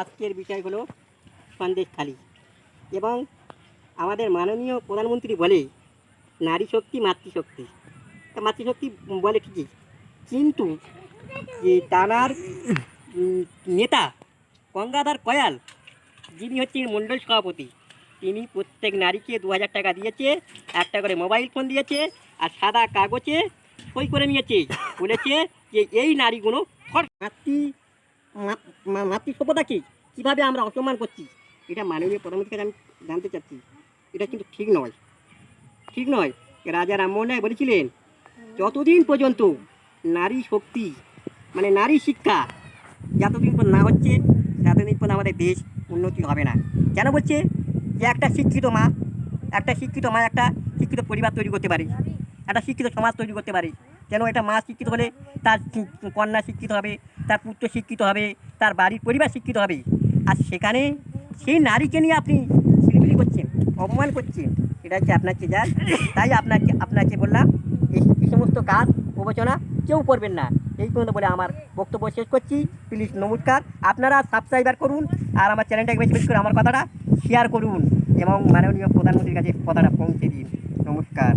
আজকের বিষয় হলো সন্দেশখালি এবং আমাদের মাননীয় প্রধানমন্ত্রী বলে নারী শক্তি মাতৃশক্তি। তা মাতৃশক্তি বলে ঠিকই, কিন্তু যে টানার নেতা গঙ্গাধর কয়াল, যিনি হচ্ছেন মণ্ডল সভাপতি, তিনি প্রত্যেক নারীকে 2000 টাকা দিয়েছে, একটা করে মোবাইল ফোন দিয়েছে, আর সাদা কাগজে সই করে নিয়েছে। বলেছে যে এই নারীগুলো মাতৃসভ্যতাকে কীভাবে আমরা অসম্মান করছি, এটা মাননীয় প্রধানমন্ত্রীর কাছে আমি জানতে চাচ্ছি। এটা কিন্তু ঠিক নয়, ঠিক নয়। রাজা রামমোহন রায় বলেছিলেন, যতদিন পর্যন্ত নারী শক্তি মানে নারী শিক্ষা যতদিন পর না হচ্ছে, ততদিন পর আমাদের দেশ উন্নতি হবে না। কেন বলছে? যে একটা শিক্ষিত মা একটা শিক্ষিত পরিবার তৈরি করতে পারে, একটা শিক্ষিত সমাজ তৈরি করতে পারে। কেন? এটা মা শিক্ষিত হলে তার কন্যা শিক্ষিত হবে, তার পুত্র শিক্ষিত হবে, তার বাড়ির পরিবার শিক্ষিত হবে। আর সেখানে সেই নারীকে নিয়ে আপনি ছিলিমিলি করছেন, অপমান করছেন, এটা হচ্ছে আপনার চেয়ে। তাই আপনাকে বললাম এই সমস্ত কাজ প্রবচনা কেউ করবেন না। এই পর্যন্ত বলে আমার বক্তব্য শেষ করছি। প্লিজ নমস্কার। আপনারা সাবস্ক্রাইবার করুন আর আমার চ্যানেলটাকে বেশি বেশি করে আমার কথাটা শেয়ার করুন এবং মাননীয় প্রধানমন্ত্রীর কাছে কথাটা পৌঁছে দিন। নমস্কার।